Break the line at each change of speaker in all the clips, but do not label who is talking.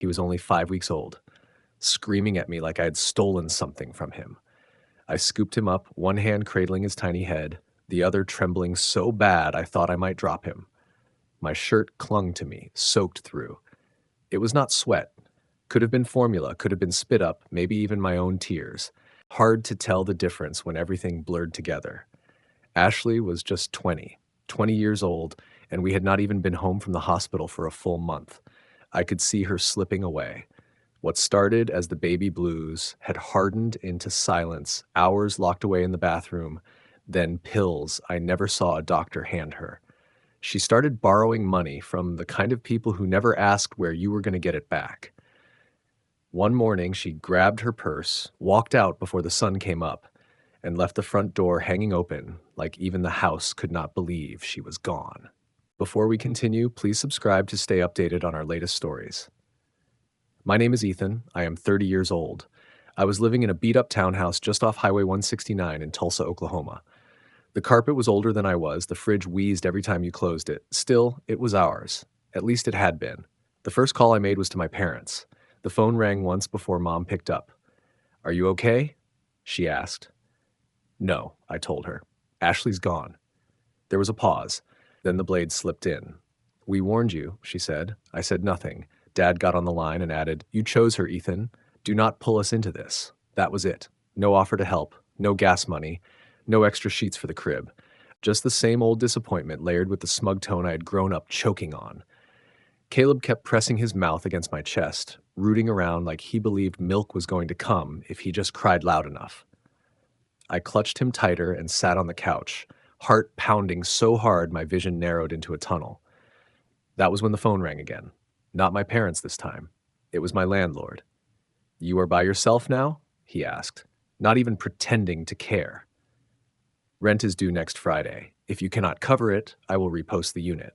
He was only 5 weeks old, screaming at me like I had stolen something from him. I scooped him up, one hand cradling his tiny head, the other trembling so bad I thought I might drop him. My shirt clung to me, soaked through. It was not sweat. Could have been formula, could have been spit up, maybe even my own tears. Hard to tell the difference when everything blurred together. Ashley was just 20 years old, and we had not even been home from the hospital for a full month. I could see her slipping away. What started as the baby blues had hardened into silence, hours locked away in the bathroom, then pills I never saw a doctor hand her. She started borrowing money from the kind of people who never asked where you were going to get it back. One morning, she grabbed her purse, walked out before the sun came up, and left the front door hanging open like even the house could not believe she was gone. Before we continue, please subscribe to stay updated on our latest stories. My name is Ethan. I am 30 years old. I was living in a beat-up townhouse just off Highway 169 in Tulsa, Oklahoma. The carpet was older than I was. The fridge wheezed every time you closed it. Still, it was ours. At least it had been. The first call I made was to my parents. The phone rang once before Mom picked up. "Are you okay?" she asked. "No," I told her. "Ashley's gone." There was a pause. Then the blade slipped in. "We warned you," she said. I said nothing. Dad got on the line and added, "You chose her, Ethan. Do not pull us into this." That was it. No offer to help. No gas money. No extra sheets for the crib. Just the same old disappointment layered with the smug tone I had grown up choking on. Caleb kept pressing his mouth against my chest, rooting around like he believed milk was going to come if he just cried loud enough. I clutched him tighter and sat on the couch, heart pounding so hard my vision narrowed into a tunnel. That was when the phone rang again. Not my parents this time. It was my landlord. "You are by yourself now?" he asked, not even pretending to care. "Rent is due next Friday. If you cannot cover it, I will repost the unit."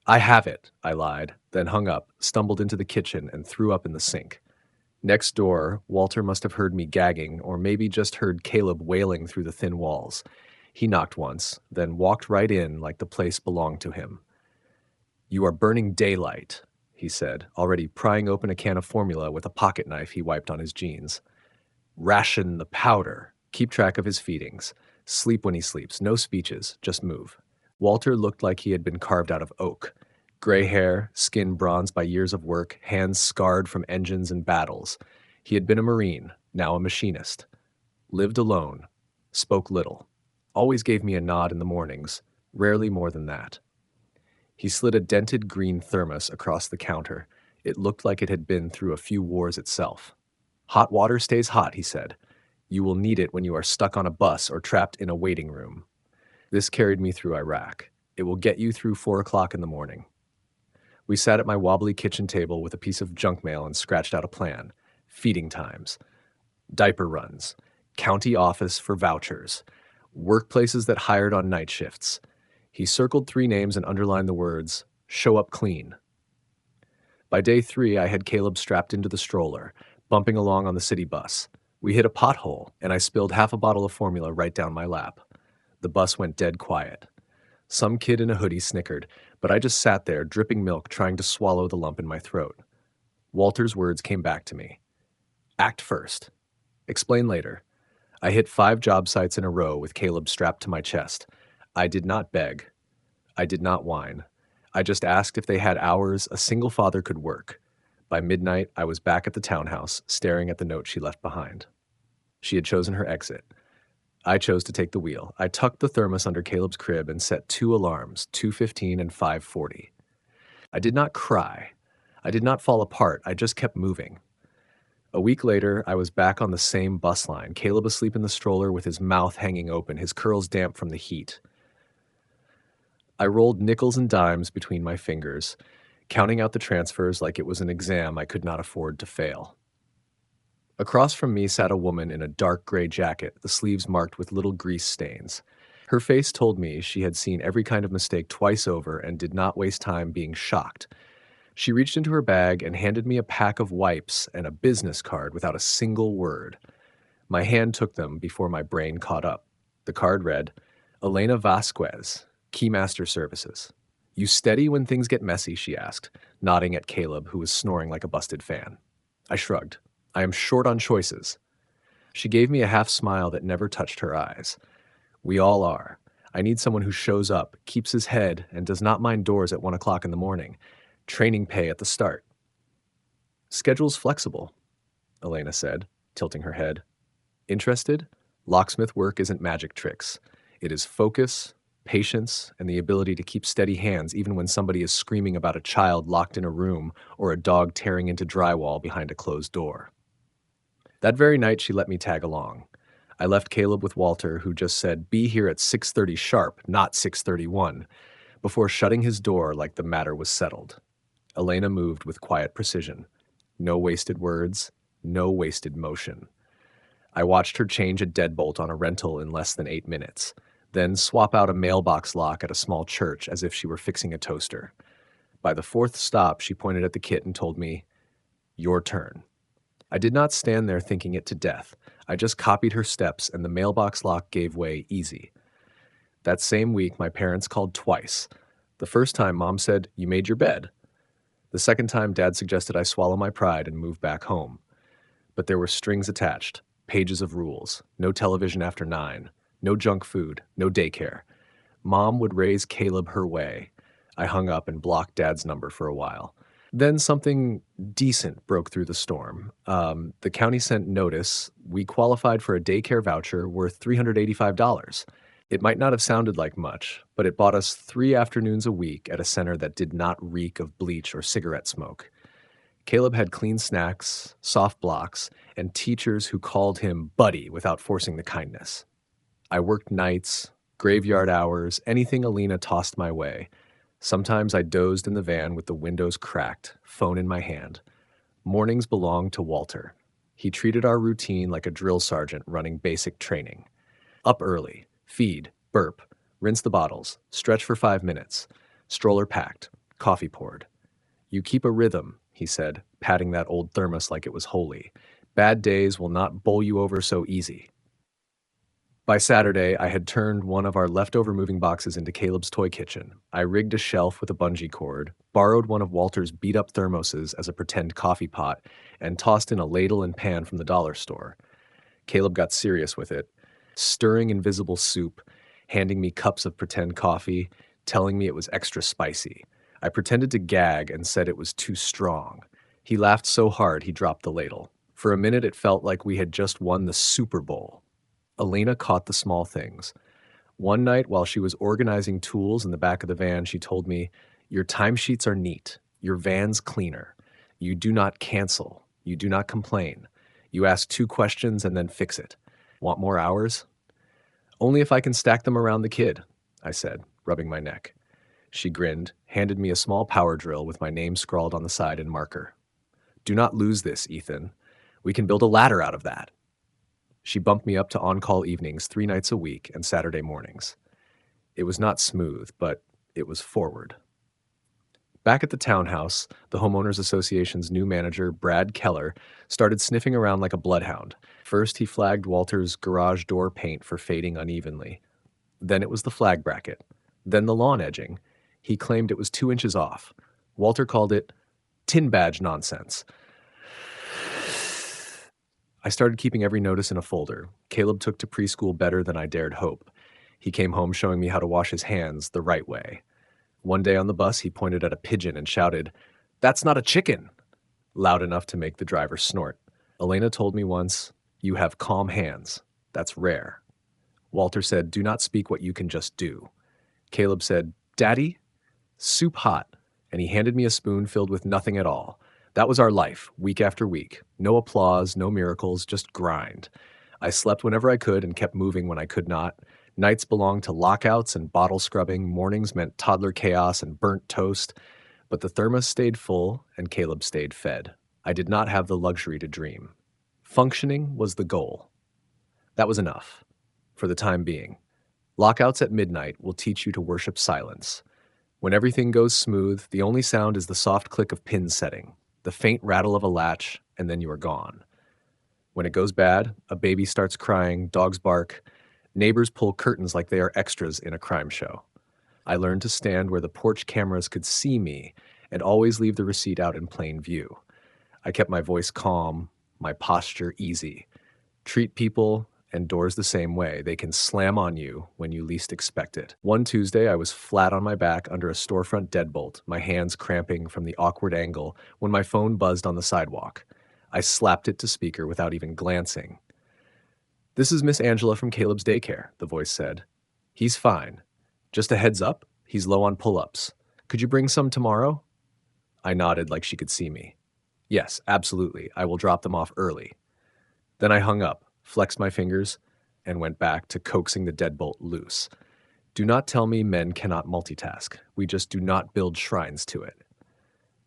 "I have it," I lied, then hung up, stumbled into the kitchen, and threw up in the sink. Next door, Walter must have heard me gagging, or maybe just heard Caleb wailing through the thin walls. He knocked once, then walked right in like the place belonged to him. "You are burning daylight," he said, already prying open a can of formula with a pocket knife he wiped on his jeans. "Ration the powder. Keep track of his feedings. Sleep when he sleeps. No speeches. Just move." Walter looked like he had been carved out of oak. Gray hair, skin bronzed by years of work, hands scarred from engines and battles. He had been a Marine, now a machinist. Lived alone. Spoke little. Always gave me a nod in the mornings, rarely more than that. He slid a dented green thermos across the counter. It looked like it had been through a few wars itself. "Hot water stays hot," he said. "You will need it when you are stuck on a bus or trapped in a waiting room. This carried me through Iraq. It will get you through 4 o'clock in the morning." We sat at my wobbly kitchen table with a piece of junk mail and scratched out a plan. Feeding times. Diaper runs. County office for vouchers. Workplaces that hired on night shifts. He circled 3 names and underlined the words, "Show up clean." By day 3, I had Caleb strapped into the stroller, bumping along on the city bus. We hit a pothole, and I spilled half a bottle of formula right down my lap. The bus went dead quiet. Some kid in a hoodie snickered, but I just sat there, dripping milk, trying to swallow the lump in my throat. Walter's words came back to me. "Act first. Explain later." I hit 5 job sites in a row with Caleb strapped to my chest. I did not beg. I did not whine. I just asked if they had hours a single father could work. By midnight, I was back at the townhouse, staring at the note she left behind. She had chosen her exit. I chose to take the wheel. I tucked the thermos under Caleb's crib and set 2 alarms, 2:15 and 5:40. I did not cry. I did not fall apart. I just kept moving. A week later, I was back on the same bus line, Caleb asleep in the stroller with his mouth hanging open, his curls damp from the heat. I rolled nickels and dimes between my fingers, counting out the transfers like it was an exam I could not afford to fail. Across from me sat a woman in a dark gray jacket, the sleeves marked with little grease stains. Her face told me she had seen every kind of mistake twice over and did not waste time being shocked. She reached into her bag and handed me a pack of wipes and a business card without a single word. My hand took them before my brain caught up. The card read, "Elena Vasquez, Keymaster Services." "You steady when things get messy?" she asked. nodding at Caleb, who was snoring like a busted fan. I shrugged. I am short on choices. She gave me a half smile that never touched her eyes. We all are. I need someone who shows up, keeps his head, and does not mind doors at 1 o'clock in the morning. Training pay at the start. Schedule's flexible, Elena said, tilting her head. Interested? Locksmith work isn't magic tricks. It is focus, patience, and the ability to keep steady hands even when somebody is screaming about a child locked in a room or a dog tearing into drywall behind a closed door. That very night, she let me tag along. I left Caleb with Walter, who just said, "Be here at 6:30 sharp, not 6:31, before shutting his door like the matter was settled. Elena moved with quiet precision. No wasted words, no wasted motion. I watched her change a deadbolt on a rental in less than 8 minutes, then swap out a mailbox lock at a small church as if she were fixing a toaster. By the fourth stop, she pointed at the kit and told me, "Your turn." I did not stand there thinking it to death. I just copied her steps, and the mailbox lock gave way easy. That same week, my parents called twice. The first time, Mom said, "You made your bed." The second time, Dad suggested I swallow my pride and move back home. But there were strings attached, pages of rules, no television after 9, no junk food, no daycare. Mom would raise Caleb her way. I hung up and blocked Dad's number for a while. Then something decent broke through the storm. The county sent notice. We qualified for a daycare voucher worth $385. It might not have sounded like much, but it bought us 3 afternoons a week at a center that did not reek of bleach or cigarette smoke. Caleb had clean snacks, soft blocks, and teachers who called him buddy without forcing the kindness. I worked nights, graveyard hours, anything Alina tossed my way. Sometimes I dozed in the van with the windows cracked, phone in my hand. Mornings belonged to Walter. He treated our routine like a drill sergeant running basic training. Up early, feed, burp, rinse the bottles, stretch for 5 minutes, stroller packed, coffee poured. "You keep a rhythm," he said, patting that old thermos like it was holy. "Bad days will not bowl you over so easy." By Saturday, I had turned one of our leftover moving boxes into Caleb's toy kitchen. I rigged a shelf with a bungee cord, borrowed one of Walter's beat-up thermoses as a pretend coffee pot, and tossed in a ladle and pan from the dollar store. Caleb got serious with it, stirring invisible soup, handing me cups of pretend coffee, telling me it was extra spicy. I pretended to gag and said it was too strong. He laughed so hard he dropped the ladle. For a minute, it felt like we had just won the Super Bowl. Elena caught the small things. One night, while she was organizing tools in the back of the van, she told me, "Your timesheets are neat. Your van's cleaner. You do not cancel. You do not complain. You ask 2 questions and then fix it. Want more hours?" "Only if I can stack them around the kid," I said, rubbing my neck. She grinned, handed me a small power drill with my name scrawled on the side in marker. "Do not lose this, Ethan. We can build a ladder out of that." She bumped me up to on-call evenings 3 nights a week and Saturday mornings. It was not smooth, but it was forward. Back at the townhouse, the Homeowners Association's new manager, Brad Keller, started sniffing around like a bloodhound. First, he flagged Walter's garage door paint for fading unevenly. Then it was the flag bracket. Then the lawn edging. He claimed it was 2 inches off. Walter called it tin badge nonsense. I started keeping every notice in a folder. Caleb took to preschool better than I dared hope. He came home showing me how to wash his hands the right way. One day on the bus, he pointed at a pigeon and shouted, "That's not a chicken!" loud enough to make the driver snort. Elena told me once, "You have calm hands. That's rare." Walter said, "Do not speak what you can just do." Caleb said, "Daddy, soup hot," and he handed me a spoon filled with nothing at all. That was our life, week after week. No applause, no miracles, just grind. I slept whenever I could and kept moving when I could not. Nights belonged to lockouts and bottle scrubbing. Mornings meant toddler chaos and burnt toast. But the thermos stayed full and Caleb stayed fed. I did not have the luxury to dream. Functioning was the goal. That was enough, for the time being. Lockouts at midnight will teach you to worship silence. When everything goes smooth, the only sound is the soft click of pin setting, the faint rattle of a latch, and then you are gone. When it goes bad, a baby starts crying, dogs bark, neighbors pull curtains like they are extras in a crime show. I learned to stand where the porch cameras could see me and always leave the receipt out in plain view. I kept my voice calm, my posture easy. Treat people and doors the same way. They can slam on you when you least expect it. One Tuesday, I was flat on my back under a storefront deadbolt, my hands cramping from the awkward angle when my phone buzzed on the sidewalk. I slapped it to speaker without even glancing. "This is Miss Angela from Caleb's daycare," the voice said. "He's fine. Just a heads up, he's low on pull-ups. Could you bring some tomorrow?" I nodded like she could see me. "Yes, absolutely. I will drop them off early." Then I hung up, flexed my fingers, and went back to coaxing the deadbolt loose. Do not tell me men cannot multitask. We just do not build shrines to it.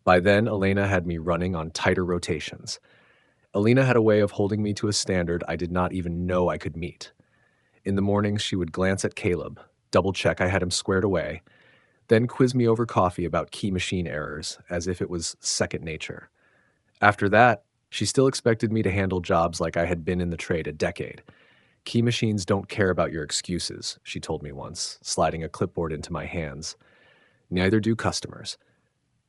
By then, Elena had me running on tighter rotations. Elena had a way of holding me to a standard I did not even know I could meet. In the mornings, she would glance at Caleb, double-check I had him squared away, then quiz me over coffee about key machine errors, as if it was second nature. After that, she still expected me to handle jobs like I had been in the trade a decade. "Key machines don't care about your excuses," she told me once, sliding a clipboard into my hands. "Neither do customers.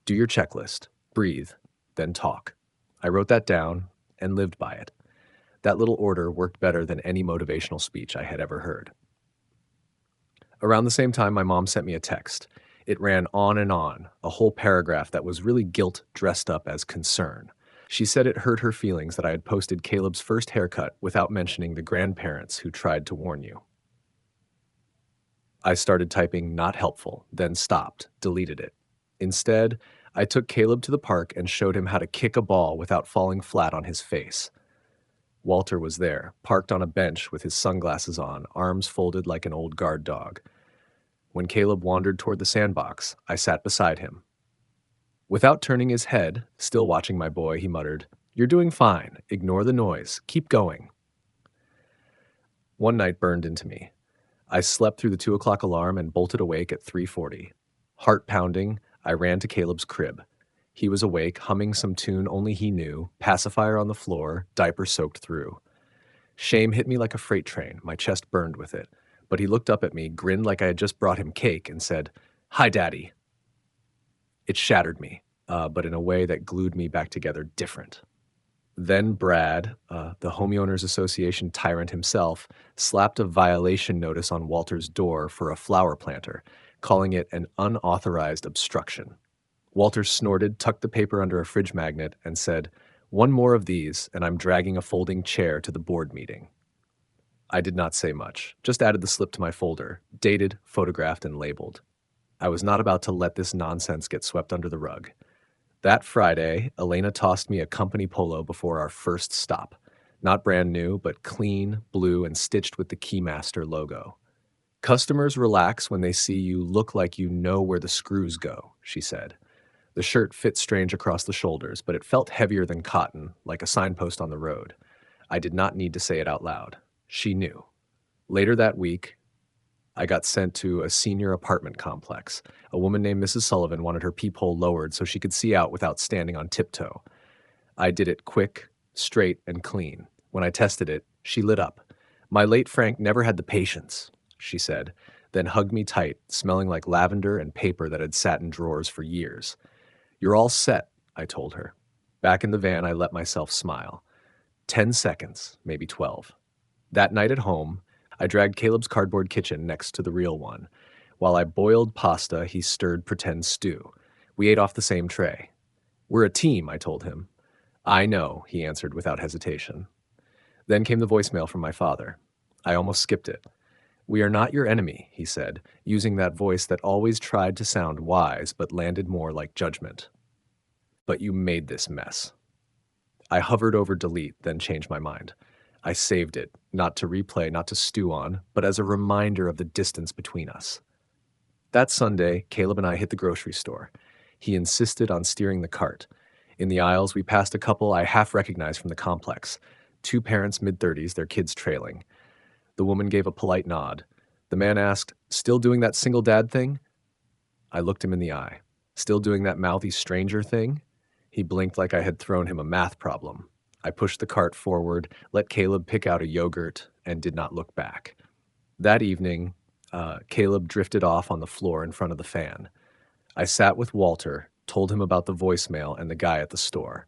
Do your checklist, breathe, then talk." I wrote that down and lived by it. That little order worked better than any motivational speech I had ever heard. Around the same time, my mom sent me a text. It ran on, a whole paragraph that was really guilt dressed up as concern. She said it hurt her feelings that I had posted Caleb's first haircut without mentioning the grandparents who tried to warn you. I started typing "not helpful," then stopped, deleted it. Instead, I took Caleb to the park and showed him how to kick a ball without falling flat on his face. Walter was there, parked on a bench with his sunglasses on, arms folded like an old guard dog. When Caleb wandered toward the sandbox, I sat beside him. Without turning his head, still watching my boy, he muttered, "You're doing fine. Ignore the noise. Keep going." One night burned into me. I slept through the 2 o'clock alarm and bolted awake at 3:40. Heart pounding, I ran to Caleb's crib. He was awake, humming some tune only he knew, pacifier on the floor, diaper soaked through. Shame hit me like a freight train. My chest burned with it. But he looked up at me, grinned like I had just brought him cake, and said, "Hi, Daddy." It shattered me, but in a way that glued me back together different. Then Brad, the Homeowners Association tyrant himself, slapped a violation notice on Walter's door for a flower planter, calling it an unauthorized obstruction. Walter snorted, tucked the paper under a fridge magnet, and said, "One more of these, and I'm dragging a folding chair to the board meeting." I did not say much, just added the slip to my folder, dated, photographed, and labeled. I was not about to let this nonsense get swept under the rug. That Friday, Elena tossed me a company polo before our first stop. Not brand new, but clean, blue, and stitched with the Keymaster logo. "Customers relax when they see you look like you know where the screws go," she said. The shirt fit strange across the shoulders, but it felt heavier than cotton, like a signpost on the road. I did not need to say it out loud. She knew. Later that week, I got sent to a senior apartment complex. A woman named Mrs. Sullivan wanted her peephole lowered so she could see out without standing on tiptoe. I did it quick, straight, and clean. When I tested it, she lit up. "My late Frank never had the patience," she said, then hugged me tight, smelling like lavender and paper that had sat in drawers for years. "You're all set," I told her. Back in the van, I let myself smile. 10 seconds, maybe 12. That night at home, I dragged Caleb's cardboard kitchen next to the real one. While I boiled pasta, he stirred pretend stew. We ate off the same tray. "We're a team," I told him. "I know," he answered without hesitation. Then came the voicemail from my father. I almost skipped it. "We are not your enemy," he said, using that voice that always tried to sound wise but landed more like judgment. "But you made this mess." I hovered over delete, then changed my mind. I saved it, not to replay, not to stew on, but as a reminder of the distance between us. That Sunday, Caleb and I hit the grocery store. He insisted on steering the cart. In the aisles, we passed a couple I half recognized from the complex. 2 parents, mid-30s, their kids trailing. The woman gave a polite nod. The man asked, "Still doing that single dad thing?" I looked him in the eye. "Still doing that mouthy stranger thing?" He blinked like I had thrown him a math problem. I pushed the cart forward, let Caleb pick out a yogurt, and did not look back. That evening, Caleb drifted off on the floor in front of the fan. I sat with Walter, told him about the voicemail and the guy at the store.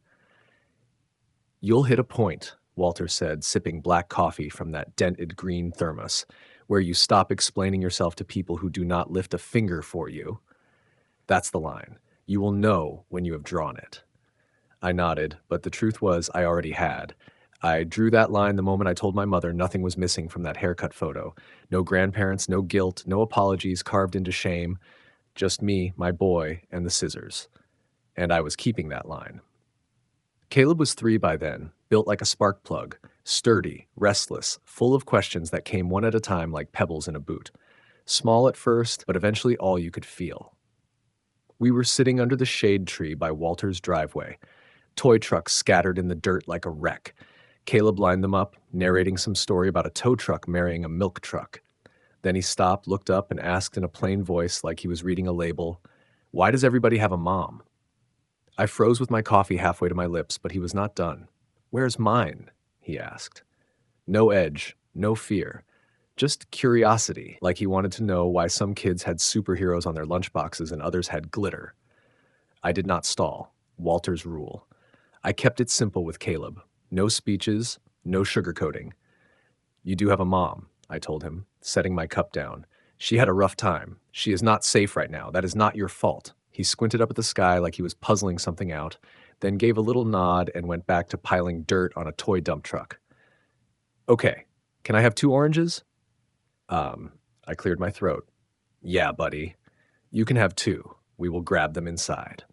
"You'll hit a point," Walter said, sipping black coffee from that dented green thermos, "where you stop explaining yourself to people who do not lift a finger for you. That's the line. You will know when you have drawn it." I nodded, but the truth was I already had. I drew that line the moment I told my mother nothing was missing from that haircut photo. No grandparents, no guilt, no apologies carved into shame. Just me, my boy, and the scissors. And I was keeping that line. Caleb was 3 by then, built like a spark plug, sturdy, restless, full of questions that came one at a time like pebbles in a boot. Small at first, but eventually all you could feel. We were sitting under the shade tree by Walter's driveway. Toy trucks scattered in the dirt like a wreck. Caleb lined them up, narrating some story about a tow truck marrying a milk truck. Then he stopped, looked up, and asked in a plain voice like he was reading a label, "Why does everybody have a mom?" I froze with my coffee halfway to my lips, but he was not done. "Where's mine?" he asked. No edge, no fear. Just curiosity, like he wanted to know why some kids had superheroes on their lunchboxes and others had glitter. I did not stall. Walter's rule. I kept it simple with Caleb. No speeches, no sugarcoating. "You do have a mom," I told him, setting my cup down. "She had a rough time. She is not safe right now. That is not your fault." He squinted up at the sky like he was puzzling something out, then gave a little nod and went back to piling dirt on a toy dump truck. "Okay, can I have 2 oranges?" I cleared my throat. "Yeah, buddy. You can have 2. We will grab them inside."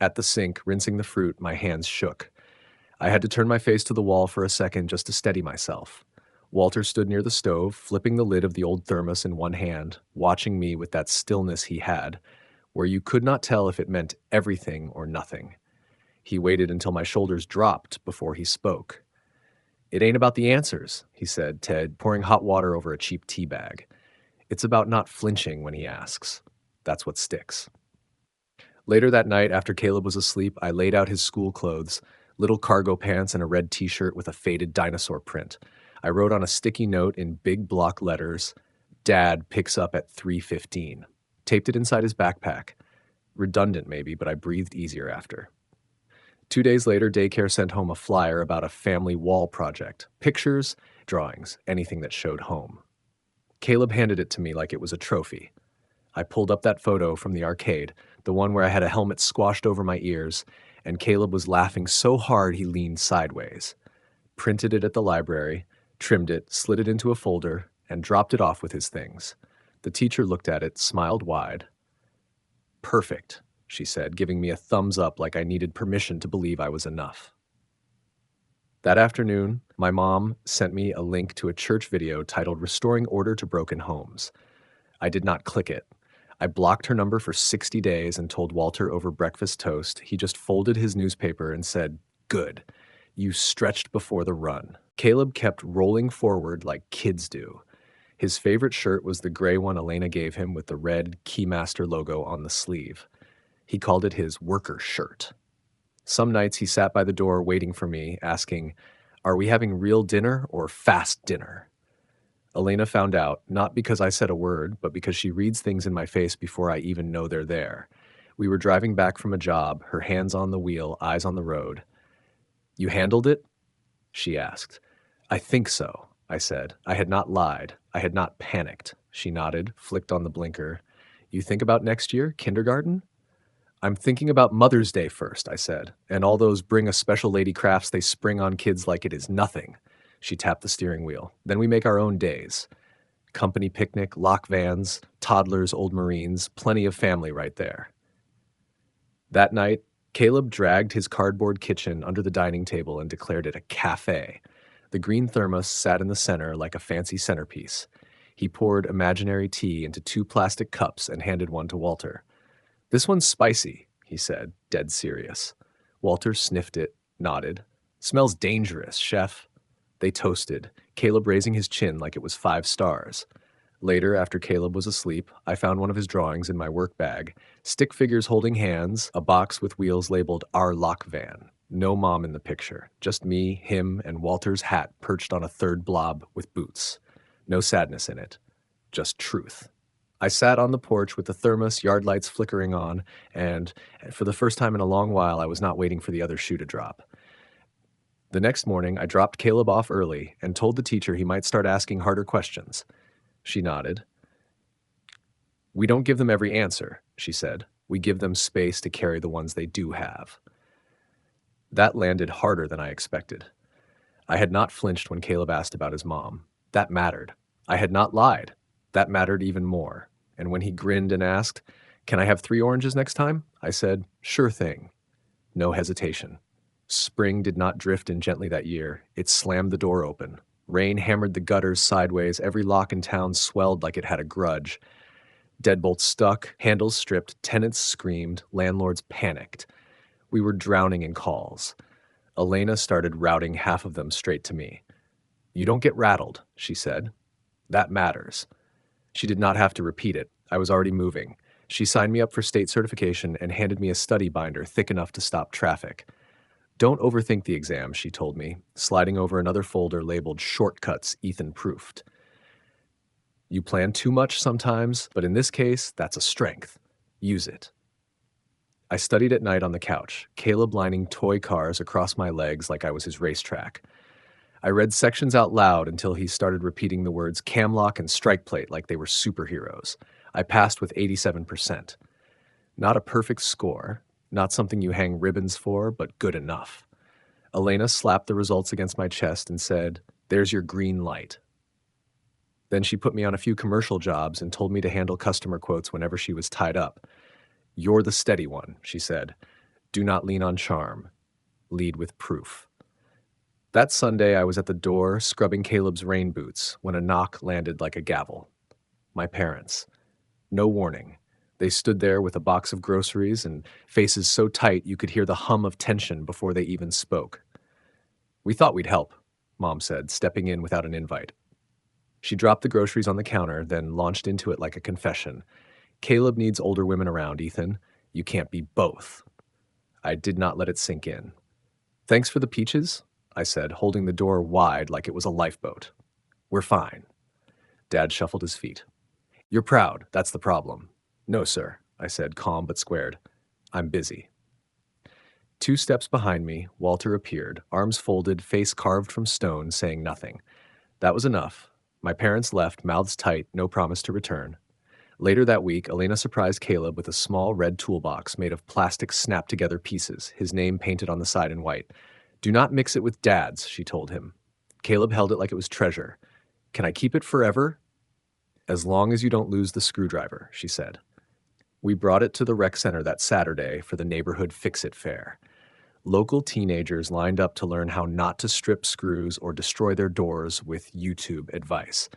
At the sink, rinsing the fruit, my hands shook. I had to turn my face to the wall for a second just to steady myself. Walter stood near the stove, flipping the lid of the old thermos in one hand, watching me with that stillness he had, where you could not tell if it meant everything or nothing. He waited until my shoulders dropped before he spoke. "It ain't about the answers," he said, Ted, pouring hot water over a cheap tea bag. "It's about not flinching when he asks. That's what sticks." Later that night, after Caleb was asleep, I laid out his school clothes, little cargo pants and a red t-shirt with a faded dinosaur print. I wrote on a sticky note in big block letters, "Dad picks up at 3:15." Taped it inside his backpack. Redundant maybe, but I breathed easier after. 2 days later, daycare sent home a flyer about a family wall project. Pictures, drawings, anything that showed home. Caleb handed it to me like it was a trophy. I pulled up that photo from the arcade, the one where I had a helmet squashed over my ears, and Caleb was laughing so hard he leaned sideways. Printed it at the library, trimmed it, slid it into a folder, and dropped it off with his things. The teacher looked at it, smiled wide. "Perfect," she said, giving me a thumbs up like I needed permission to believe I was enough. That afternoon, my mom sent me a link to a church video titled "Restoring Order to Broken Homes." I did not click it. I blocked her number for 60 days and told Walter over breakfast toast. He just folded his newspaper and said, "Good. You stretched before the run." Caleb kept rolling forward like kids do. His favorite shirt was the gray one Elena gave him with the red Keymaster logo on the sleeve. He called it his worker shirt. Some nights he sat by the door waiting for me, asking, "Are we having real dinner or fast dinner?" Elena found out, not because I said a word, but because she reads things in my face before I even know they're there. We were driving back from a job, her hands on the wheel, eyes on the road. "You handled it?" she asked. "I think so," I said. I had not lied. I had not panicked. She nodded, flicked on the blinker. "You think about next year, kindergarten?" "I'm thinking about Mother's Day first," I said, "and all those bring a special lady crafts they spring on kids like it is nothing." She tapped the steering wheel. "Then we make our own days. Company picnic, lock vans, toddlers, old Marines, plenty of family right there." That night, Caleb dragged his cardboard kitchen under the dining table and declared it a cafe. The green thermos sat in the center like a fancy centerpiece. He poured imaginary tea into 2 plastic cups and handed one to Walter. "This one's spicy," he said, dead serious. Walter sniffed it, nodded. "Smells dangerous, chef." They toasted, Caleb raising his chin like it was 5 stars. Later, after Caleb was asleep, I found one of his drawings in my work bag. Stick figures holding hands, a box with wheels labeled "Our Lock Van." No mom in the picture, just me, him, and Walter's hat perched on a third blob with boots. No sadness in it, just truth. I sat on the porch with the thermos, yard lights flickering on, and for the first time in a long while, I was not waiting for the other shoe to drop. The next morning, I dropped Caleb off early and told the teacher he might start asking harder questions. She nodded. "We don't give them every answer," she said. "We give them space to carry the ones they do have." That landed harder than I expected. I had not flinched when Caleb asked about his mom. That mattered. I had not lied. That mattered even more. And when he grinned and asked, "Can I have 3 oranges next time?" I said, "Sure thing." No hesitation. Spring did not drift in gently that year. It slammed the door open. Rain hammered the gutters sideways. Every lock in town swelled like it had a grudge. Deadbolts stuck, handles stripped, tenants screamed, landlords panicked. We were drowning in calls. Elena started routing half of them straight to me. "You don't get rattled," she said. "That matters." She did not have to repeat it. I was already moving. She signed me up for state certification and handed me a study binder thick enough to stop traffic. "Don't overthink the exam," she told me, sliding over another folder labeled "Shortcuts Ethan Proofed." "You plan too much sometimes, but in this case, that's a strength. Use it." I studied at night on the couch, Caleb lining toy cars across my legs like I was his racetrack. I read sections out loud until he started repeating the words camlock and strike plate like they were superheroes. I passed with 87%. Not a perfect score, not something you hang ribbons for, but good enough. Elena slapped the results against my chest and said, "There's your green light." Then she put me on a few commercial jobs and told me to handle customer quotes whenever she was tied up. "You're the steady one," she said. "Do not lean on charm. Lead with proof." That Sunday, I was at the door, scrubbing Caleb's rain boots, when a knock landed like a gavel. My parents. No warning. They stood there with a box of groceries and faces so tight you could hear the hum of tension before they even spoke. "We thought we'd help," Mom said, stepping in without an invite. She dropped the groceries on the counter, then launched into it like a confession. "Caleb needs older women around, Ethan. You can't be both." I did not let it sink in. "Thanks for the peaches," I said, holding the door wide like it was a lifeboat. "We're fine." Dad shuffled his feet. "You're proud, that's the problem." "No, sir," I said, calm but squared. "I'm busy." 2 steps behind me, Walter appeared, arms folded, face carved from stone, saying nothing. That was enough. My parents left, mouths tight, no promise to return. Later that week, Elena surprised Caleb with a small red toolbox made of plastic snapped-together pieces, his name painted on the side in white. "Do not mix it with Dad's," she told him. Caleb held it like it was treasure. "Can I keep it forever?" "As long as you don't lose the screwdriver," she said. We brought it to the rec center that Saturday for the neighborhood Fix-It Fair. Local teenagers lined up to learn how not to strip screws or destroy their doors with YouTube advice.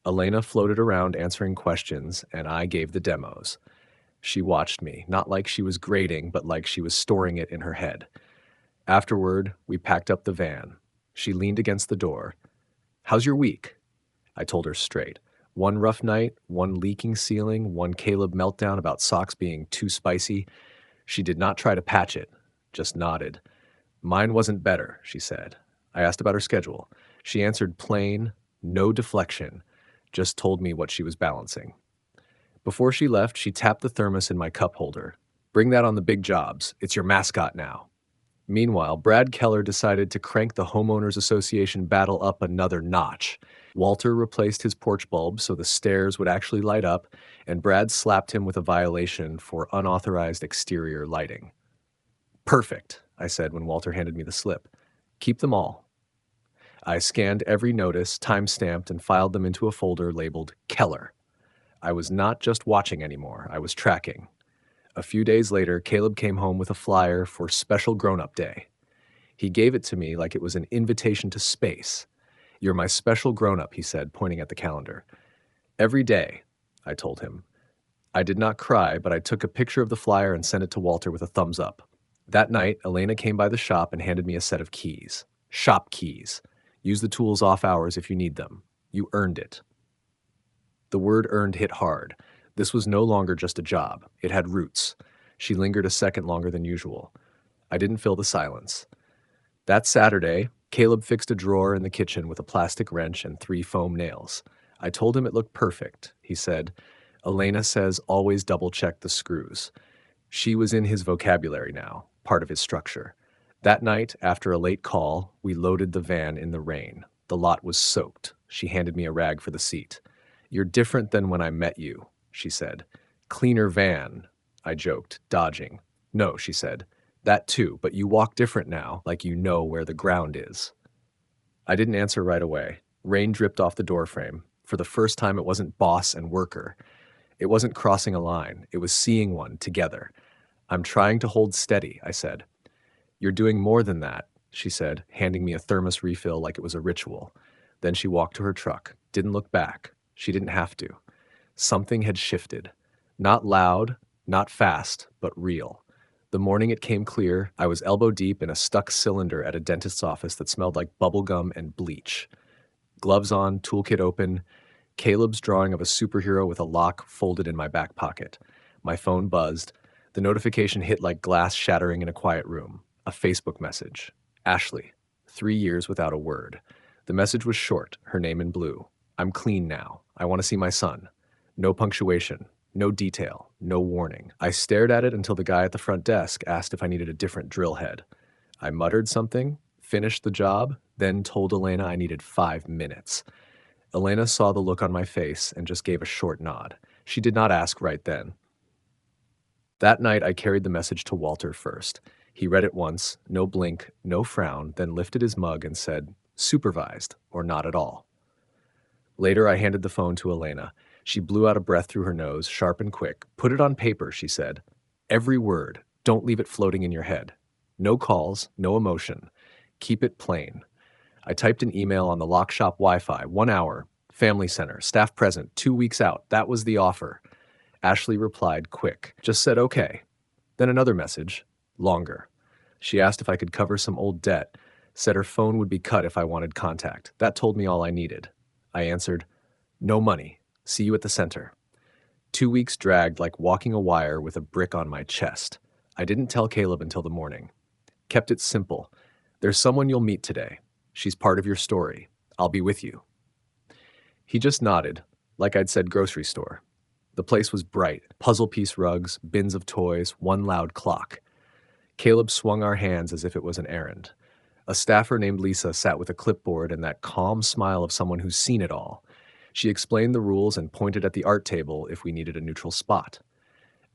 Elena floated around answering questions, and I gave the demos. She watched me, not like she was grading, but like she was storing it in her head. Afterward, we packed up the van. She leaned against the door. "How's your week?" I told her straight. One rough night, one leaking ceiling, one Caleb meltdown about socks being too spicy. She did not try to patch it, just nodded. "Mine wasn't better," she said. I asked about her schedule. She answered plain, no deflection, just told me what she was balancing. Before she left, she tapped the thermos in my cup holder. "Bring that on the big jobs. It's your mascot now." Meanwhile, Brad Keller decided to crank the Homeowners Association battle up another notch. Walter replaced his porch bulb so the stairs would actually light up, and Brad slapped him with a violation for unauthorized exterior lighting. "Perfect," I said when Walter handed me the slip. "Keep them all." I scanned every notice, time-stamped, and filed them into a folder labeled Keller. I was not just watching anymore, I was tracking. A few days later, Caleb came home with a flyer for Special Grown-Up Day. He gave it to me like it was an invitation to space. "You're my special grown-up," he said, pointing at the calendar. "Every day," I told him. I did not cry, but I took a picture of the flyer and sent it to Walter with a thumbs up. That night, Elena came by the shop and handed me a set of keys. Shop keys. Use the tools off hours if you need them. You earned it. The word earned hit hard. This was no longer just a job. It had roots. She lingered a second longer than usual. I didn't fill the silence. That Saturday, Caleb fixed a drawer in the kitchen with a plastic wrench and 3 foam nails. I told him it looked perfect. He said, Elena says always double check the screws. She was in his vocabulary now, part of his structure. That night, after a late call, we loaded the van in the rain. The lot was soaked. She handed me a rag for the seat. "You're different than when I met you," she said. "Cleaner van," I joked, dodging. "No," she said. "That too, but you walk different now, like you know where the ground is." I didn't answer right away. Rain dripped off the doorframe. For the first time, it wasn't boss and worker. It wasn't crossing a line. It was seeing one together. "I'm trying to hold steady," I said. "You're doing more than that," she said, handing me a thermos refill like it was a ritual. Then she walked to her truck, didn't look back. She didn't have to. Something had shifted. Not loud, not fast, but real. The morning it came clear, I was elbow deep in a stuck cylinder at a dentist's office that smelled like bubblegum and bleach. Gloves on, toolkit open, Caleb's drawing of a superhero with a lock folded in my back pocket. My phone buzzed. The notification hit like glass shattering in a quiet room. A Facebook message. Ashley. 3 years without a word. The message was short, her name in blue. "I'm clean now. I want to see my son." No punctuation. No detail. No warning. I stared at it until the guy at the front desk asked if I needed a different drill head. I muttered something, finished the job, then told Elena I needed 5 minutes. Elena saw the look on my face and just gave a short nod. She did not ask right then. That night, I carried the message to Walter first. He read it once, no blink, no frown, then lifted his mug and said, "Supervised, or not at all." Later, I handed the phone to Elena. She blew out a breath through her nose, sharp and quick. "Put it on paper," she said. "Every word. Don't leave it floating in your head. No calls, no emotion. Keep it plain." I typed an email on the lock shop Wi-Fi, 1 hour, family center, staff present, 2 weeks out. That was the offer. Ashley replied quick, just said okay. Then another message, longer. She asked if I could cover some old debt, said her phone would be cut if I wanted contact. That told me all I needed. I answered, "No money. See you at the center." 2 weeks dragged like walking a wire with a brick on my chest. I didn't tell Caleb until the morning. Kept it simple. "There's someone you'll meet today. She's part of your story. I'll be with you." He just nodded, like I'd said grocery store. The place was bright, puzzle piece rugs, bins of toys, one loud clock. Caleb swung our hands as if it was an errand. A staffer named Lisa sat with a clipboard and that calm smile of someone who's seen it all. She explained the rules and pointed at the art table if we needed a neutral spot.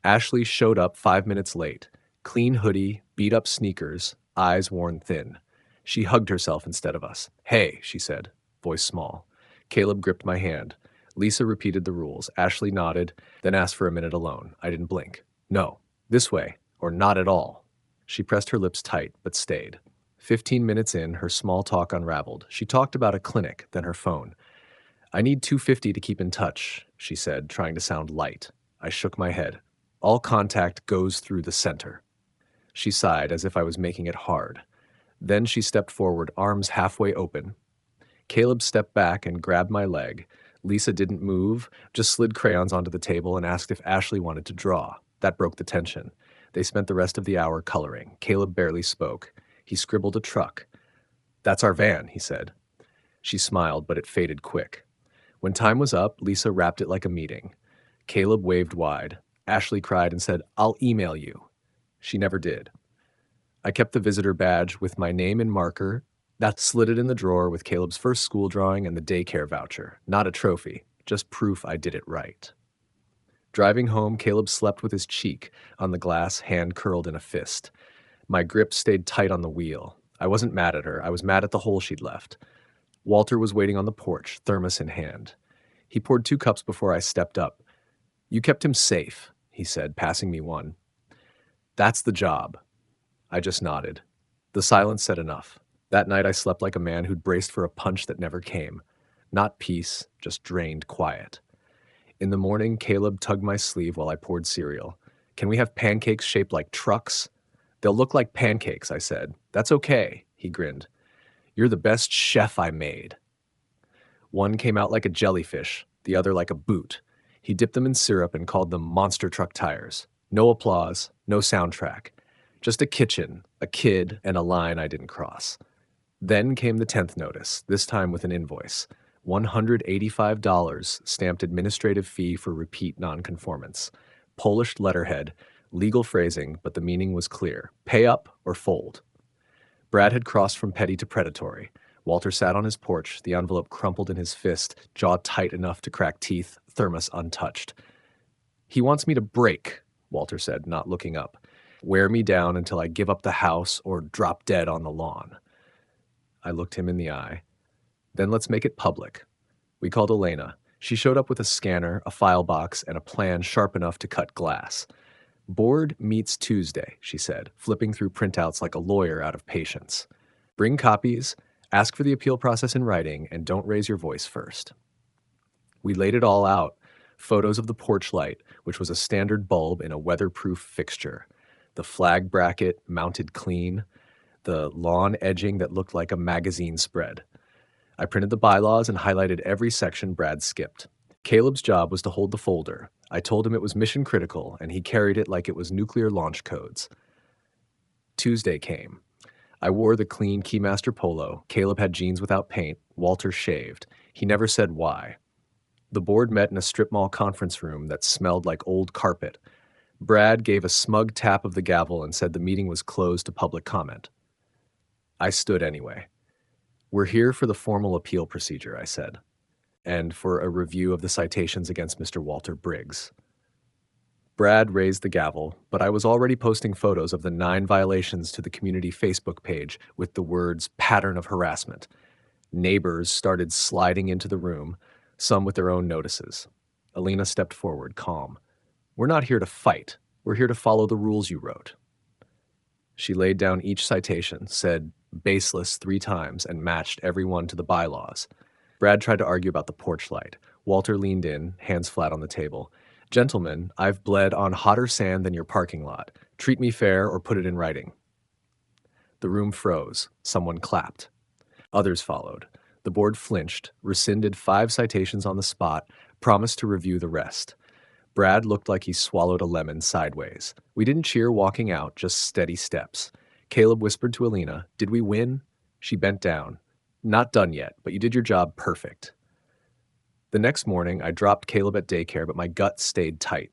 Ashley showed up 5 minutes late. Clean hoodie, beat-up sneakers, eyes worn thin. She hugged herself instead of us. "Hey," she said, voice small. Caleb gripped my hand. Lisa repeated the rules. Ashley nodded, then asked for a minute alone. I didn't blink. "No, this way, or not at all." She pressed her lips tight, but stayed. 15 minutes in, her small talk unraveled. She talked about a clinic, then her phone. "I need $250 to keep in touch," she said, trying to sound light. I shook my head. "All contact goes through the center." She sighed, as if I was making it hard. Then she stepped forward, arms halfway open. Caleb stepped back and grabbed my leg. Lisa didn't move, just slid crayons onto the table and asked if Ashley wanted to draw. That broke the tension. They spent the rest of the hour coloring. Caleb barely spoke. He scribbled a truck. "That's our van," he said. She smiled, but it faded quick. When time was up, Lisa wrapped it like a meeting. Caleb waved wide. Ashley cried and said, "I'll email you." She never did. I kept the visitor badge with my name and marker. That slid it in the drawer with Caleb's first school drawing and the daycare voucher. Not a trophy, just proof I did it right. Driving home, Caleb slept with his cheek on the glass, hand curled in a fist. My grip stayed tight on the wheel. I wasn't mad at her. I was mad at the hole she'd left. Walter was waiting on the porch, thermos in hand. He poured 2 cups before I stepped up. "You kept him safe," he said, passing me one. "That's the job." I just nodded. The silence said enough. That night I slept like a man who'd braced for a punch that never came. Not peace, just drained quiet. In the morning, Caleb tugged my sleeve while I poured cereal. "Can we have pancakes shaped like trucks?" "They'll look like pancakes," I said. "That's okay," he grinned. "You're the best chef I made." One came out like a jellyfish, the other like a boot. He dipped them in syrup and called them monster truck tires. No applause, no soundtrack. Just a kitchen, a kid, and a line I didn't cross. Then came the 10th notice, this time with an invoice. $185 stamped administrative fee for repeat nonconformance. Polished letterhead, legal phrasing, but the meaning was clear. Pay up or fold. Brad had crossed from petty to predatory. Walter sat on his porch, the envelope crumpled in his fist, jaw tight enough to crack teeth, thermos untouched. He wants me to break, Walter said, not looking up. Wear me down until I give up the house or drop dead on the lawn. I looked him in the eye. Then let's make it public. We called Elena. She showed up with a scanner, a file box, and a plan sharp enough to cut glass. Board meets Tuesday, she said, flipping through printouts like a lawyer out of patience. Bring copies, ask for the appeal process in writing, and don't raise your voice first. We laid it all out. Photos of the porch light, which was a standard bulb in a weatherproof fixture. The flag bracket mounted clean. The lawn edging that looked like a magazine spread. I printed the bylaws and highlighted every section Brad skipped. Caleb's job was to hold the folder. I told him it was mission critical, and he carried it like it was nuclear launch codes. Tuesday came. I wore the clean Keymaster polo. Caleb had jeans without paint. Walter shaved. He never said why. The board met in a strip mall conference room that smelled like old carpet. Brad gave a smug tap of the gavel and said the meeting was closed to public comment. I stood anyway. We're here for the formal appeal procedure, I said, and for a review of the citations against Mr. Walter Briggs. Brad raised the gavel, but I was already posting photos of the 9 violations to the community Facebook page with the words pattern of harassment. Neighbors started sliding into the room, some with their own notices. Elena stepped forward, calm. We're not here to fight. We're here to follow the rules you wrote. She laid down each citation, said baseless 3 times, and matched every one to the bylaws. Brad tried to argue about the porch light. Walter leaned in, hands flat on the table. Gentlemen, I've bled on hotter sand than your parking lot. Treat me fair or put it in writing. The room froze. Someone clapped. Others followed. The board flinched, rescinded 5 citations on the spot, promised to review the rest. Brad looked like he swallowed a lemon sideways. We didn't cheer walking out, just steady steps. Caleb whispered to Elena, "Did we win?" She bent down. "Not done yet, but you did your job perfect." The next morning, I dropped Caleb at daycare, but my gut stayed tight.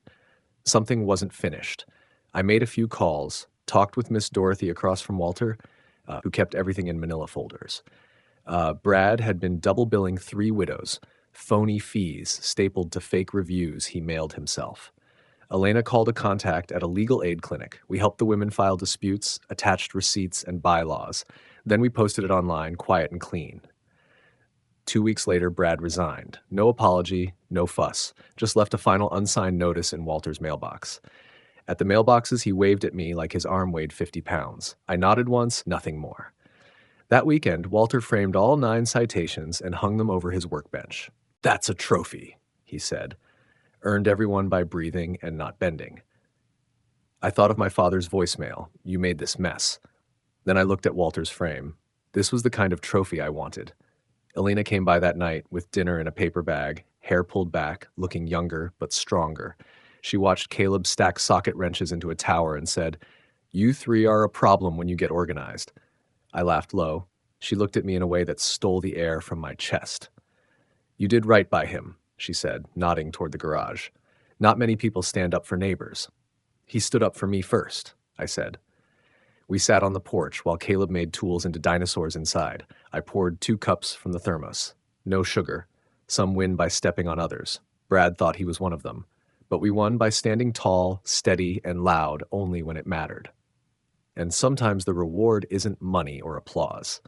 Something wasn't finished. I made a few calls, talked with Miss Dorothy across from Walter, who kept everything in manila folders. Brad had been double billing 3 widows, phony fees stapled to fake reviews he mailed himself. Elena called a contact at a legal aid clinic. We helped the women file disputes, attached receipts and bylaws. Then we posted it online, quiet and clean. 2 weeks later, Brad resigned. No apology, no fuss. Just left a final unsigned notice in Walter's mailbox. At the mailboxes, he waved at me like his arm weighed 50 pounds. I nodded once, nothing more. That weekend, Walter framed all 9 citations and hung them over his workbench. "That's a trophy," he said. Earned everyone by breathing and not bending. I thought of my father's voicemail, "You made this mess." Then I looked at Walter's frame. This was the kind of trophy I wanted. Elena came by that night with dinner in a paper bag, hair pulled back, looking younger but stronger. She watched Caleb stack socket wrenches into a tower and said, "You 3 are a problem when you get organized." I laughed low. She looked at me in a way that stole the air from my chest. "You did right by him," she said, nodding toward the garage. "Not many people stand up for neighbors." "He stood up for me first," I said. We sat on the porch while Caleb made tools into dinosaurs inside. I poured 2 cups from the thermos. No sugar. Some win by stepping on others. Brad thought he was one of them. But we won by standing tall, steady, and loud only when it mattered. And sometimes the reward isn't money or applause.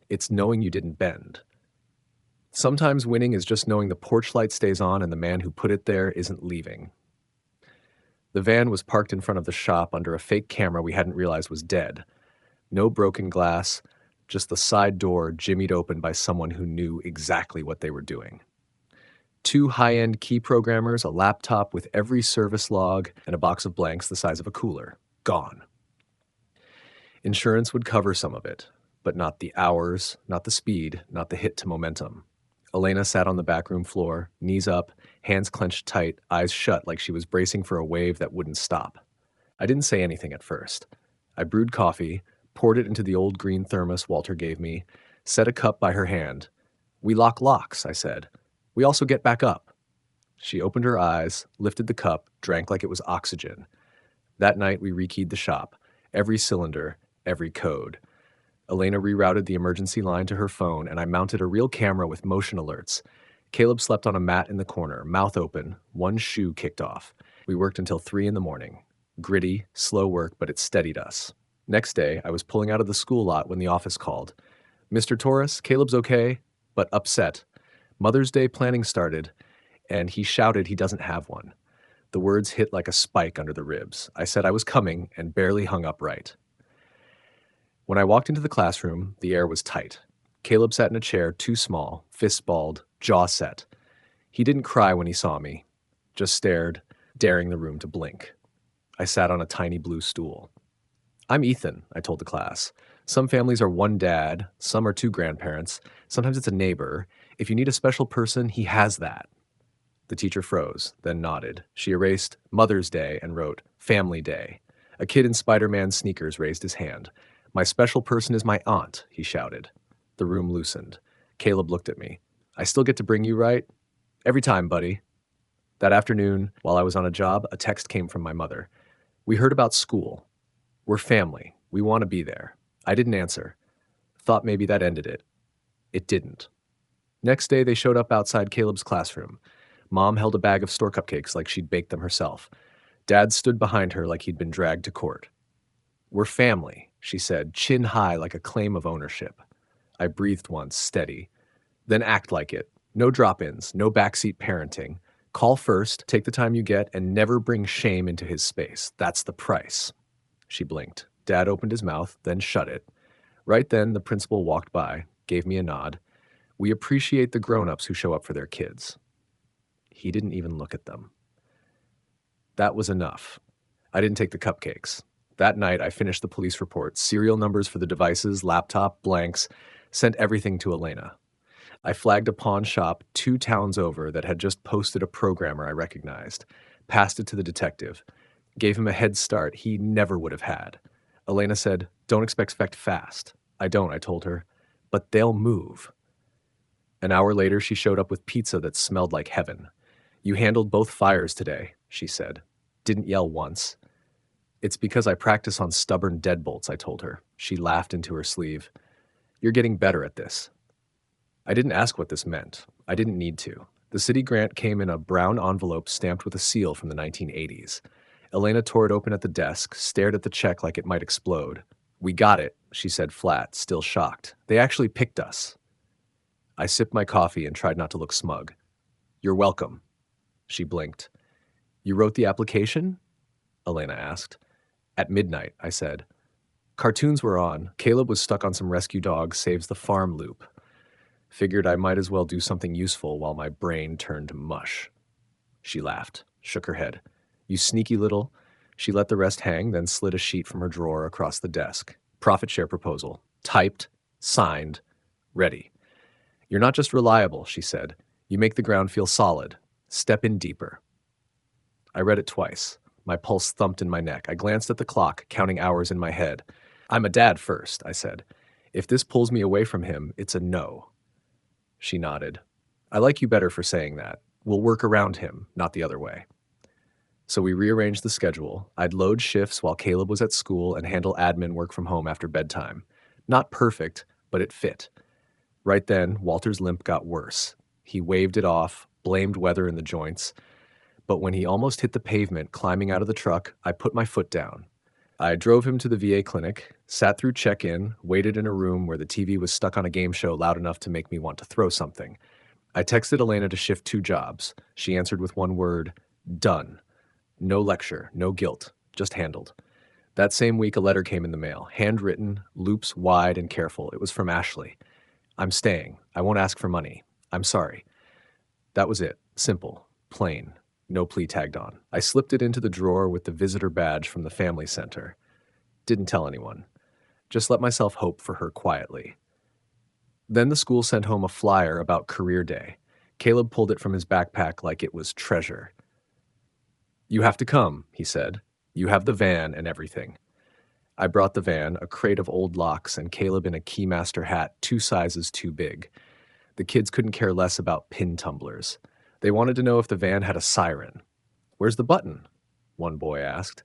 It's knowing you didn't bend. Sometimes winning is just knowing the porch light stays on and the man who put it there isn't leaving. The van was parked in front of the shop under a fake camera we hadn't realized was dead. No broken glass, just the side door jimmied open by someone who knew exactly what they were doing. 2 high-end key programmers, a laptop with every service log, and a box of blanks the size of a cooler. Gone. Insurance would cover some of it, but not the hours, not the speed, not the hit to momentum. Elena sat on the backroom floor, knees up, hands clenched tight, eyes shut like she was bracing for a wave that wouldn't stop. I didn't say anything at first. I brewed coffee, poured it into the old green thermos Walter gave me, set a cup by her hand. We lock locks, I said. We also get back up. She opened her eyes, lifted the cup, drank like it was oxygen. That night, we rekeyed the shop. Every cylinder, every code. Elena rerouted the emergency line to her phone, and I mounted a real camera with motion alerts. Caleb slept on a mat in the corner, mouth open, one shoe kicked off. We worked until 3 in the morning. Gritty, slow work, but it steadied us. Next day, I was pulling out of the school lot when the office called. Mr. Torres, Caleb's okay, but upset. Mother's Day planning started, and he shouted he doesn't have one. The words hit like a spike under the ribs. I said I was coming and barely hung upright. When I walked into the classroom, the air was tight. Caleb sat in a chair too small, fists balled, jaw set. He didn't cry when he saw me, just stared, daring the room to blink. I sat on a tiny blue stool. I'm Ethan, I told the class. Some families are one dad, some are 2 grandparents, sometimes it's a neighbor. If you need a special person, he has that. The teacher froze, then nodded. She erased Mother's Day and wrote Family Day. A kid in Spider-Man sneakers raised his hand. My special person is my aunt, he shouted. The room loosened. Caleb looked at me. I still get to bring you, right? Every time, buddy. That afternoon, while I was on a job, a text came from my mother. We heard about school. We're family. We want to be there. I didn't answer. Thought maybe that ended it. It didn't. Next day, they showed up outside Caleb's classroom. Mom held a bag of store cupcakes like she'd baked them herself. Dad stood behind her like he'd been dragged to court. We're family, she said, chin high like a claim of ownership. I breathed once, steady. Then act like it. No drop-ins, no backseat parenting. Call first, take the time you get, and never bring shame into his space. That's the price. She blinked. Dad opened his mouth, then shut it. Right then, the principal walked by, gave me a nod. We appreciate the grown-ups who show up for their kids. He didn't even look at them. That was enough. I didn't take the cupcakes. That night, I finished the police report, serial numbers for the devices, laptop, blanks, sent everything to Elena. I flagged a pawn shop 2 towns over that had just posted a programmer I recognized, passed it to the detective, gave him a head start he never would have had. Elena said, "Don't expect fast." I don't, I told her, but they'll move. An hour later, she showed up with pizza that smelled like heaven. You handled both fires today, she said. Didn't yell once. It's because I practice on stubborn deadbolts, I told her. She laughed into her sleeve. You're getting better at this. I didn't ask what this meant. I didn't need to. The city grant came in a brown envelope stamped with a seal from the 1980s. Elena tore it open at the desk, stared at the check like it might explode. We got it, she said flat, still shocked. They actually picked us. I sipped my coffee and tried not to look smug. You're welcome. She blinked. You wrote the application? Elena asked. At midnight, I said. Cartoons were on. Caleb was stuck on some rescue dog saves the farm loop. Figured I might as well do something useful while my brain turned to mush. She laughed, shook her head. You sneaky little. She let the rest hang, then slid a sheet from her drawer across the desk. Profit share proposal. Typed, signed, ready. You're not just reliable, she said. You make the ground feel solid. Step in deeper. I read it twice. My pulse thumped in my neck. I glanced at the clock, counting hours in my head. I'm a dad first, I said. If this pulls me away from him, it's a no. She nodded. I like you better for saying that. We'll work around him, not the other way. So we rearranged the schedule. I'd load shifts while Caleb was at school and handle admin work from home after bedtime. Not perfect, but it fit. Right then, Walter's limp got worse. He waved it off, blamed weather in the joints. But when he almost hit the pavement climbing out of the truck, I put my foot down. I drove him to the VA clinic, sat through check-in, waited in a room where the TV was stuck on a game show loud enough to make me want to throw something. I texted Elena to shift 2 jobs. She answered with one word, done. No lecture, no guilt, just handled. That same week, a letter came in the mail, handwritten, loops wide and careful. It was from Ashley. I'm staying. I won't ask for money. I'm sorry. That was it. Simple. Plain. No plea tagged on. I slipped it into the drawer with the visitor badge from the family center. Didn't tell anyone. Just let myself hope for her quietly. Then the school sent home a flyer about career day. Caleb pulled it from his backpack like it was treasure. You have to come, he said. You have the van and everything. I brought the van, a crate of old locks, and Caleb in a Keymaster hat 2 sizes too big. The kids couldn't care less about pin tumblers. They wanted to know if the van had a siren. "Where's the button?" one boy asked.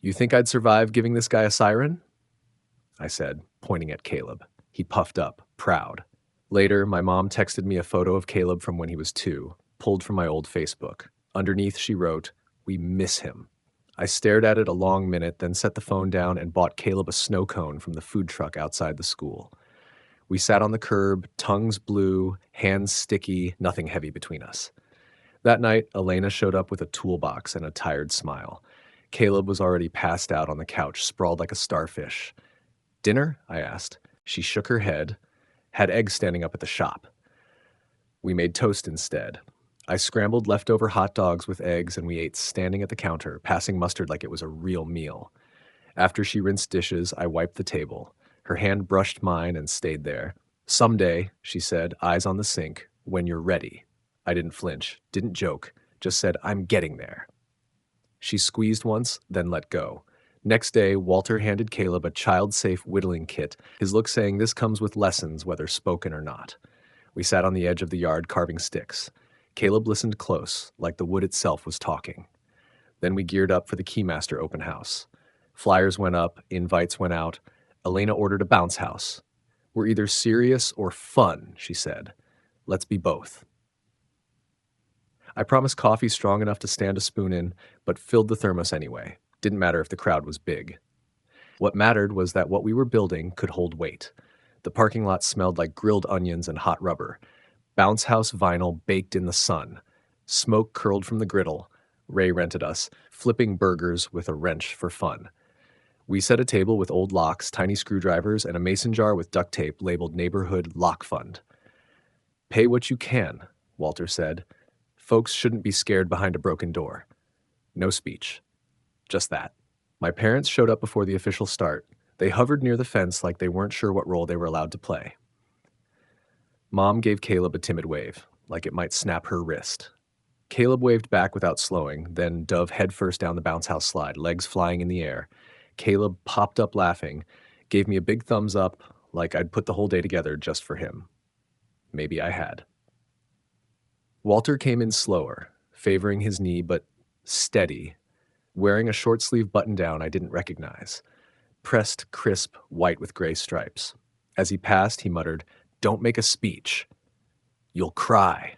"You think I'd survive giving this guy a siren?" I said, pointing at Caleb. He puffed up, proud. Later, my mom texted me a photo of Caleb from when he was 2, pulled from my old Facebook. Underneath, she wrote, "We miss him." I stared at it a long minute, then set the phone down and bought Caleb a snow cone from the food truck outside the school. We sat on the curb, tongues blue, hands sticky, nothing heavy between us. That night, Elena showed up with a toolbox and a tired smile. Caleb was already passed out on the couch, sprawled like a starfish. "Dinner?" I asked. She shook her head. "Had eggs standing up at the shop." We made toast instead. I scrambled leftover hot dogs with eggs and we ate standing at the counter, passing mustard like it was a real meal. After she rinsed dishes, I wiped the table. Her hand brushed mine and stayed there. "Someday," she said, eyes on the sink, "when you're ready." I didn't flinch, didn't joke, just said, "I'm getting there." She squeezed once, then let go. Next day, Walter handed Caleb a child-safe whittling kit, his look saying this comes with lessons, whether spoken or not. We sat on the edge of the yard carving sticks. Caleb listened close, like the wood itself was talking. Then we geared up for the Keymaster open house. Flyers went up, invites went out. Elena ordered a bounce house. "We're either serious or fun," she said. "Let's be both." I promised coffee strong enough to stand a spoon in, but filled the thermos anyway. Didn't matter if the crowd was big. What mattered was that what we were building could hold weight. The parking lot smelled like grilled onions and hot rubber. Bounce house vinyl baked in the sun. Smoke curled from the griddle. Ray rented us, flipping burgers with a wrench for fun. We set a table with old locks, tiny screwdrivers, and a mason jar with duct tape labeled Neighborhood Lock Fund. "Pay what you can," Walter said. "Folks shouldn't be scared behind a broken door." No speech. Just that. My parents showed up before the official start. They hovered near the fence like they weren't sure what role they were allowed to play. Mom gave Caleb a timid wave, like it might snap her wrist. Caleb waved back without slowing, then dove headfirst down the bounce house slide, legs flying in the air. Caleb popped up laughing, gave me a big thumbs up, like I'd put the whole day together just for him. Maybe I had. Walter came in slower, favoring his knee, but steady, wearing a short-sleeve button-down I didn't recognize. Pressed, crisp, white with gray stripes. As he passed, he muttered, "Don't make a speech. You'll cry,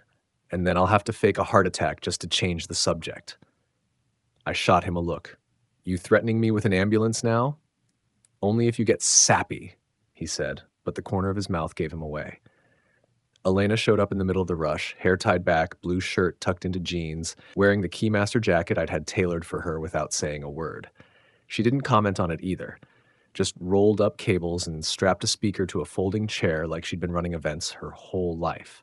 and then I'll have to fake a heart attack just to change the subject." I shot him a look. "You threatening me with an ambulance now?" "Only if you get sappy," he said, but the corner of his mouth gave him away. Elena showed up in the middle of the rush, hair tied back, blue shirt tucked into jeans, wearing the Keymaster jacket I'd had tailored for her without saying a word. She didn't comment on it either, just rolled up cables and strapped a speaker to a folding chair like she'd been running events her whole life.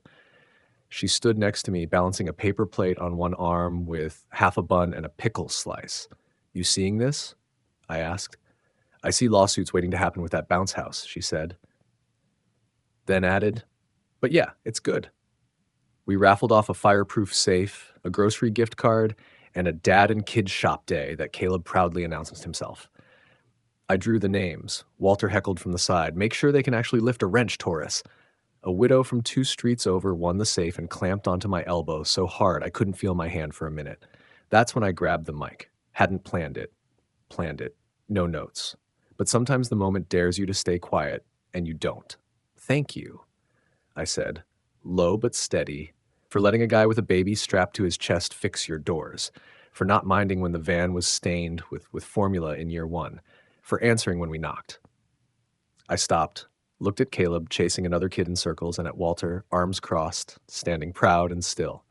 She stood next to me, balancing a paper plate on one arm with half a bun and a pickle slice. "You seeing this?" I asked. "I see lawsuits waiting to happen with that bounce house," she said. Then added, "But yeah, it's good." We raffled off a fireproof safe, a grocery gift card, and a dad and kid shop day that Caleb proudly announced himself. I drew the names. Walter heckled from the side, "Make sure they can actually lift a wrench, Taurus." A widow from 2 streets over won the safe and clamped onto my elbow so hard I couldn't feel my hand for a minute. That's when I grabbed the mic. Hadn't planned it. Planned it. No notes. But sometimes the moment dares you to stay quiet, and you don't. "Thank you," I said, low but steady, "for letting a guy with a baby strapped to his chest fix your doors, for not minding when the van was stained with formula in year 1, for answering when we knocked." I stopped, looked at Caleb chasing another kid in circles, and at Walter, arms crossed, standing proud and still.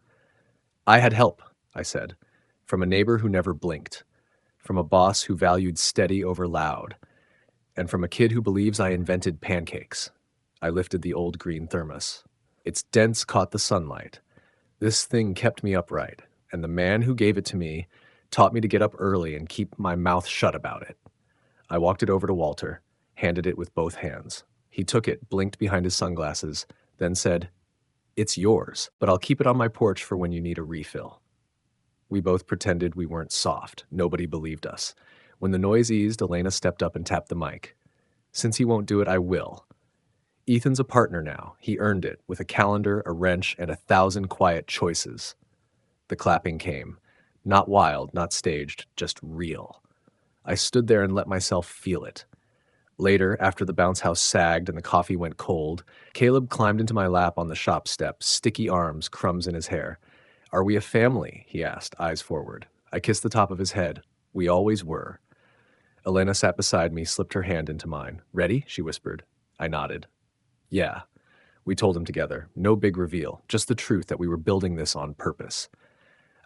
"I had help," I said, "from a neighbor who never blinked, from a boss who valued steady over loud, and from a kid who believes I invented pancakes." I lifted the old green thermos. Its dents caught the sunlight. This thing kept me upright, and the man who gave it to me taught me to get up early and keep my mouth shut about it. I walked it over to Walter, handed it with both hands. He took it, blinked behind his sunglasses, then said, "It's yours, but I'll keep it on my porch for when you need a refill." We both pretended we weren't soft. Nobody believed us. When the noise eased, Elena stepped up and tapped the mic. "Since he won't do it, I will. Ethan's a partner now. He earned it with a calendar, a wrench, and 1,000 quiet choices. The clapping came. Not wild, not staged, just real. I stood there and let myself feel it. Later, after the bounce house sagged and the coffee went cold, Caleb climbed into my lap on the shop step, sticky arms, crumbs in his hair. "Are we a family?" he asked, eyes forward. I kissed the top of his head. "We always were." Elena sat beside me, slipped her hand into mine. "Ready?" she whispered. I nodded. "Yeah." We told him together. No big reveal, just the truth that we were building this on purpose.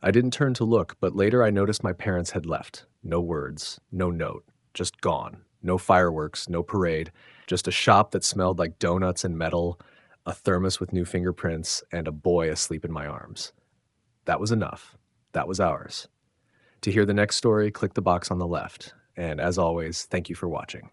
I didn't turn to look, but later I noticed my parents had left. No words, no note, just gone. No fireworks, no parade, just a shop that smelled like donuts and metal, a thermos with new fingerprints, and a boy asleep in my arms. That was enough. That was ours. To hear the next story, click the box on the left. And as always, thank you for watching.